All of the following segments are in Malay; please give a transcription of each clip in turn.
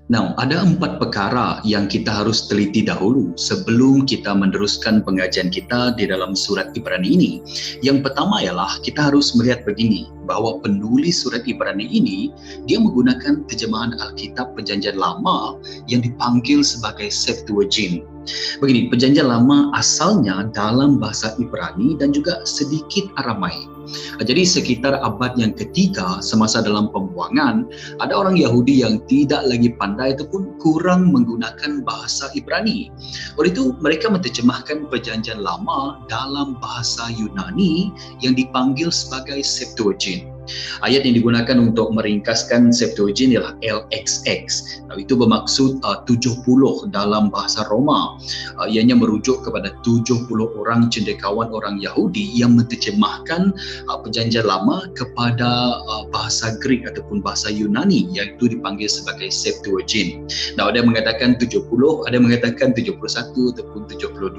Nah, ada 4 perkara yang kita harus teliti dahulu sebelum kita meneruskan pengajian kita di dalam surat Ibrani ini. Yang pertama ialah kita harus melihat begini, bahwa penulis surat Ibrani ini, dia menggunakan terjemahan Alkitab Perjanjian Lama yang dipanggil sebagai Septuagint. Begini, Perjanjian Lama asalnya dalam bahasa Ibrani dan juga sedikit Aramai. Jadi sekitar abad yang ketiga, semasa dalam pembuangan, ada orang Yahudi yang tidak lagi pandai ataupun kurang menggunakan bahasa Ibrani. Oleh itu, mereka menterjemahkan Perjanjian Lama dalam bahasa Yunani yang dipanggil sebagai Septuagint. Ayat yang digunakan untuk meringkaskan Septuagint ialah LXX. Itu bermaksud 70 dalam bahasa Roma. Ianya merujuk kepada 70 orang cendekiawan orang Yahudi yang menterjemahkan Perjanjian Lama kepada bahasa Greek ataupun bahasa Yunani, iaitu dipanggil sebagai Septuagint. Nah, ada yang mengatakan 70, ada yang mengatakan 71 ataupun 72.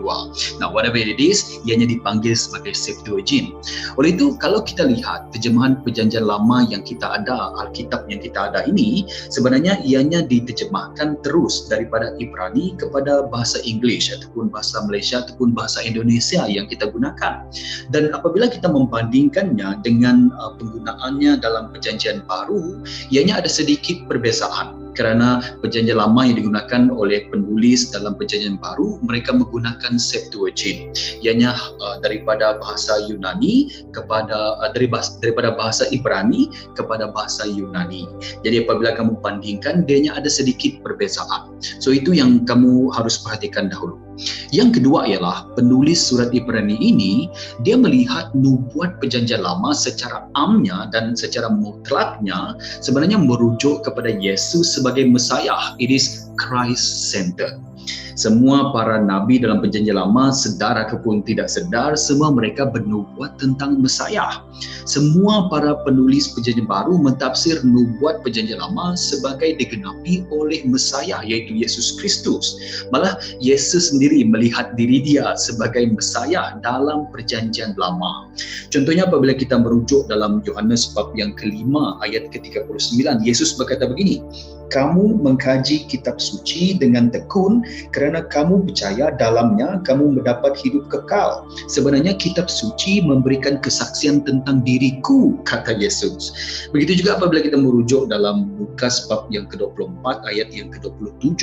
Nah, whatever it is, ianya dipanggil sebagai Septuagint. Oleh itu, kalau kita lihat terjemahan Perjanjian Lama yang kita ada, Alkitab yang kita ada ini, sebenarnya ianya diterjemahkan terus daripada Ibrani kepada bahasa Inggeris ataupun bahasa Malaysia ataupun bahasa Indonesia yang kita gunakan. Dan apabila kita membandingkannya dengan penggunaannya dalam Perjanjian Baru, ianya ada sedikit perbezaan. Kerana Perjanjian Lama yang digunakan oleh penulis dalam Perjanjian Baru, mereka menggunakan Septuagint, ianya daripada bahasa Yunani kepada daripada bahasa Ibrani kepada bahasa Yunani. Jadi apabila kamu bandingkan, dianya ada sedikit perbezaan. So itu yang kamu harus perhatikan dahulu. Yang kedua ialah penulis surat Ibrani ini, dia melihat nubuat Perjanjian Lama secara amnya dan secara mutlaknya sebenarnya merujuk kepada Yesus sebagai Mesiah. It is Christ-centered. Semua para nabi dalam Perjanjian Lama, sedar ataupun tidak sedar, semua mereka bernubuat tentang Mesiah. Semua para penulis Perjanjian Baru mentafsir nubuat Perjanjian Lama sebagai digenapi oleh Mesiah, iaitu Yesus Kristus. Malah Yesus sendiri melihat diri dia sebagai Mesiah dalam Perjanjian Lama. Contohnya apabila kita merujuk dalam Yohanes bab yang kelima ayat ke-39, Yesus berkata begini, "Kamu mengkaji kitab suci dengan tekun kerana kamu percaya dalamnya kamu mendapat hidup kekal. Sebenarnya kitab suci memberikan kesaksian tentang diriku," kata Yesus. Begitu juga apabila kita merujuk dalam Lukas bab yang ke-24 ayat yang ke-27.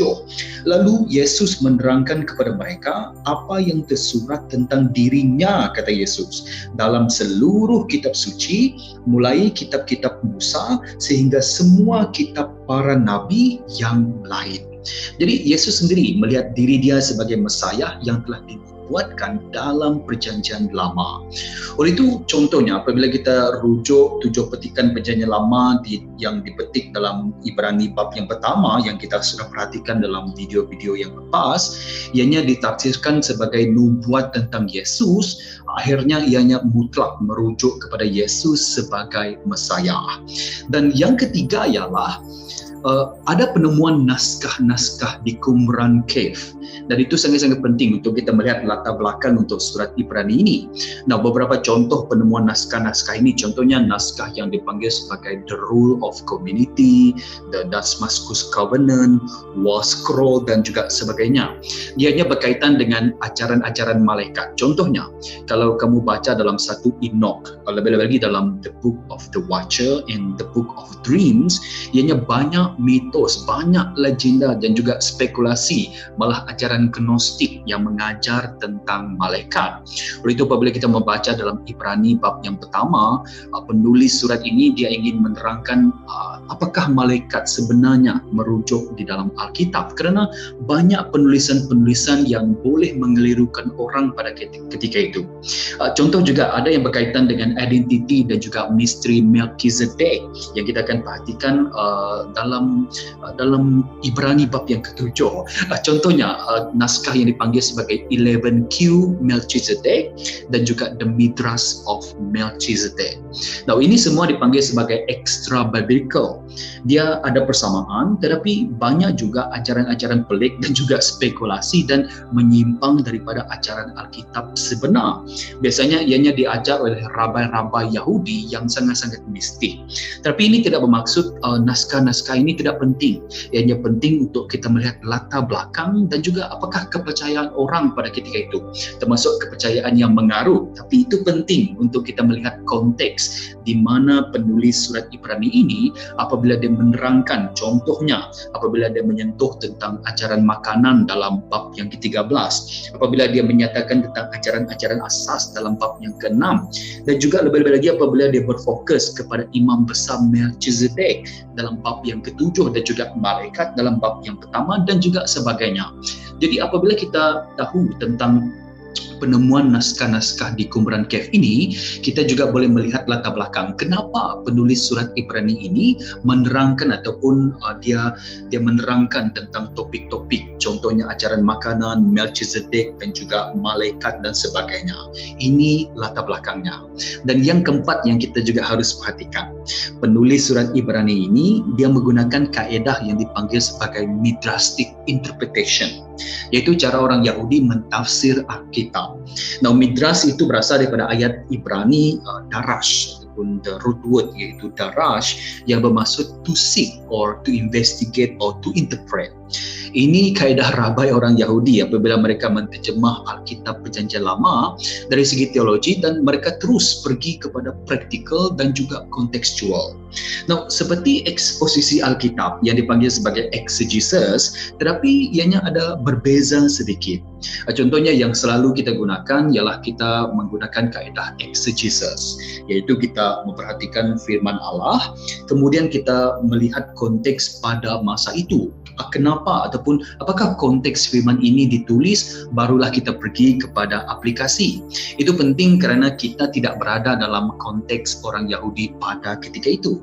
Lalu Yesus menerangkan kepada mereka apa yang tersurat tentang dirinya, kata Yesus, dalam seluruh kitab suci, mulai kitab-kitab Musa sehingga semua kitab para nabi yang lain. Jadi Yesus sendiri melihat diri dia sebagai Mesiah yang telah dibuatkan dalam Perjanjian Lama. Oleh itu, contohnya apabila kita rujuk 7 petikan Perjanjian Lama yang dipetik dalam Ibrani bab yang pertama yang kita sudah perhatikan dalam video-video yang lepas, ianya ditafsirkan sebagai nubuat tentang Yesus. Akhirnya ianya mutlak merujuk kepada Yesus sebagai Mesiah. Dan yang ketiga ialah ada penemuan naskah-naskah di Qumran Cave, dan itu sangat-sangat penting untuk kita melihat latar belakang untuk surat Ibrani ini. Nah, beberapa contoh penemuan naskah-naskah ini, contohnya naskah yang dipanggil sebagai The Rule of Community, The Damascus Covenant, War Scroll dan juga sebagainya. Ianya berkaitan dengan ajaran-ajaran malaikat. Contohnya, kalau kamu baca dalam satu Enoch, lebih-lebih lagi dalam The Book of the Watcher and The Book of Dreams, ianya banyak mitos, banyak legenda dan juga spekulasi, malah ajaran gnostik yang mengajar tentang malaikat. Oleh itu apabila kita membaca dalam Ibrani bab yang pertama, penulis surat ini dia ingin menerangkan apakah malaikat sebenarnya merujuk di dalam Alkitab, kerana banyak penulisan-penulisan yang boleh mengelirukan orang pada ketika itu. Contoh juga ada yang berkaitan dengan identiti dan juga misteri Melchizedek yang kita akan perhatikan dalam Ibrani bab yang ke-7. Contohnya naskah yang dipanggil sebagai 11Q Melchizedek dan juga The Midrash of Melchizedek. Nah, ini semua dipanggil sebagai extra biblical. Dia ada persamaan, tetapi banyak juga ajaran-ajaran pelik dan juga spekulasi dan menyimpang daripada ajaran Alkitab sebenar. Biasanya ianya diajar oleh rabai-rabai Yahudi yang sangat-sangat mistik. Tapi ini tidak bermaksud naskah-naskah ini ini tidak penting. Yang penting untuk kita melihat latar belakang dan juga apakah kepercayaan orang pada ketika itu, termasuk kepercayaan yang mengaruh. Tapi itu penting untuk kita melihat konteks di mana penulis surat Ibrani ini apabila dia menerangkan, contohnya apabila dia menyentuh tentang ajaran makanan dalam bab yang ke-13, apabila dia menyatakan tentang ajaran-ajaran asas dalam bab yang ke-6, dan juga lebih-lebih lagi apabila dia berfokus kepada imam besar Melchizedek dalam bab yang ke-7 dan juga malaikat dalam bab yang pertama dan juga sebagainya. Jadi apabila kita tahu tentang penemuan naskah-naskah di Qumran Cave ini, kita juga boleh melihat latar belakang kenapa penulis surat Ibrani ini menerangkan ataupun dia menerangkan tentang topik-topik, contohnya ajaran makanan, Melchizedek dan juga malaikat dan sebagainya. Ini latar belakangnya. Dan yang keempat yang kita juga harus perhatikan, penulis surat Ibrani ini dia menggunakan kaedah yang dipanggil sebagai midrastic interpretation, yaitu cara orang Yahudi mentafsir Alkitab. Nah, midras itu berasal daripada ayat Ibrani darash ataupun the root word yaitu darash yang bermaksud to seek or to investigate or to interpret. Ini kaedah rabai orang Yahudi apabila mereka menterjemah Alkitab Perjanjian Lama dari segi teologi dan mereka terus pergi kepada praktikal dan juga kontekstual. Nah, seperti eksposisi Alkitab yang dipanggil sebagai exegesis, tetapi ianya ada berbeza sedikit. Contohnya yang selalu kita gunakan ialah kita menggunakan kaedah exegesis, yaitu kita memperhatikan firman Allah, kemudian kita melihat konteks pada masa itu. Kenapa ataupun apakah konteks firman ini ditulis, barulah kita pergi kepada aplikasi. Itu penting kerana kita tidak berada dalam konteks orang Yahudi pada ketika itu.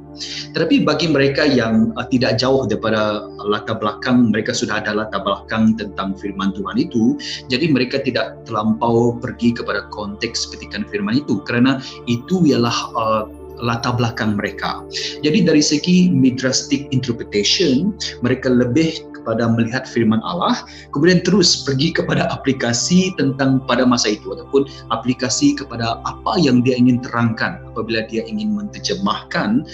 Tetapi bagi mereka yang tidak jauh daripada latar belakang, mereka sudah ada latar belakang tentang firman Tuhan itu, jadi mereka tidak terlampau pergi kepada konteks petikan firman itu kerana itu ialah latar belakang mereka. Jadi dari segi midrastic interpretation, mereka lebih kepada melihat firman Allah, kemudian terus pergi kepada aplikasi tentang pada masa itu ataupun aplikasi kepada apa yang dia ingin terangkan apabila dia ingin menterjemahkan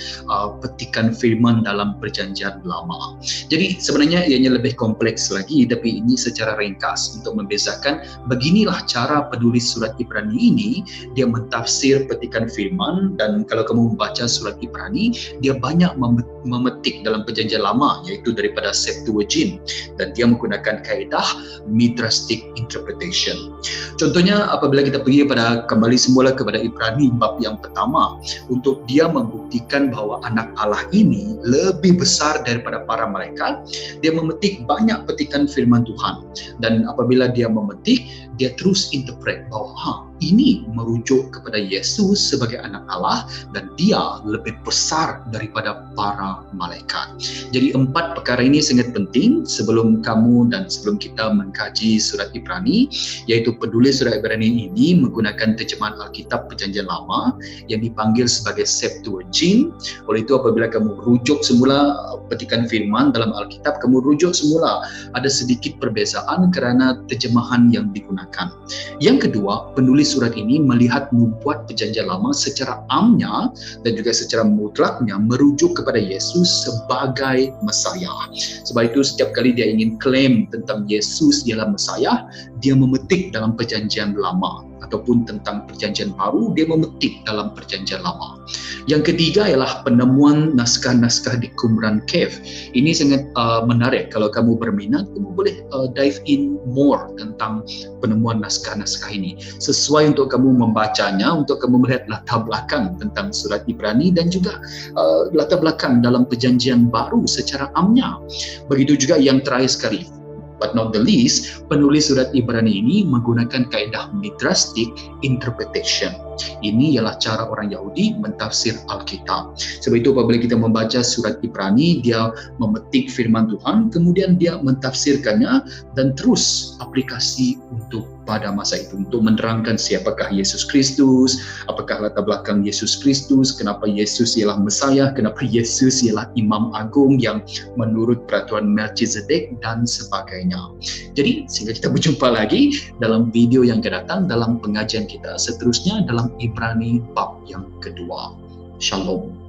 petikan firman dalam Perjanjian Lama. Jadi sebenarnya ianya lebih kompleks lagi, tapi ini secara ringkas untuk membezakan beginilah cara penulis surat Ibrani ini dia mentafsir petikan firman. Dan kalau kamu membaca surat Ibrani, dia banyak memetik dalam Perjanjian Lama, yaitu daripada Septuagint, dan dia menggunakan kaedah midrastic interpretation. Contohnya apabila kita pergi kembali semula kepada Ibrani bab yang pertama, untuk dia membuktikan bahawa anak Allah ini lebih besar daripada para malaikat, dia memetik banyak petikan firman Tuhan. Dan apabila dia memetik, dia terus interpret bahawa ini merujuk kepada Yesus sebagai anak Allah dan dia lebih besar daripada para malaikat. Jadi 4 perkara ini sangat penting sebelum kamu dan sebelum kita mengkaji surat Ibrani, yaitu penulis surat Ibrani ini menggunakan terjemahan Alkitab Perjanjian Lama yang dipanggil sebagai Septuagint. Oleh itu apabila kamu rujuk semula petikan firman dalam Alkitab, kamu rujuk semula ada sedikit perbezaan kerana terjemahan yang digunakan. Yang kedua, penulis surat ini melihat nubuat Perjanjian Lama secara amnya dan juga secara mutlaknya merujuk kepada Yesus sebagai Mesias. Sebab itu setiap kali dia ingin klaim tentang Yesus ialah Mesias, dia memetik dalam Perjanjian Lama, ataupun tentang Perjanjian Baru dia memetik dalam Perjanjian Lama. Yang ketiga ialah penemuan naskah-naskah di Qumran Cave. Ini sangat menarik. Kalau kamu berminat, kamu boleh dive in more tentang penemuan naskah-naskah ini. Sesuai untuk kamu membacanya, untuk kamu melihat latar belakang tentang surat Ibrani dan juga latar belakang dalam Perjanjian Baru secara amnya. Begitu juga yang terakhir sekali, but not the least, penulis surat Ibrani ini menggunakan kaedah midrastic interpretation. Ini ialah cara orang Yahudi mentafsir Alkitab. Sebab itu apabila kita membaca surat Ibrani, dia memetik firman Tuhan, kemudian dia mentafsirkannya dan terus aplikasi untuk pada masa itu, untuk menerangkan siapakah Yesus Kristus, apakah latar belakang Yesus Kristus, kenapa Yesus ialah Mesias, kenapa Yesus ialah Imam Agung yang menurut peraturan Melchizedek dan sebagainya. Jadi sehingga kita berjumpa lagi dalam video yang akan datang dalam pengajian kita seterusnya dalam Ibrani bab yang kedua. Shalom.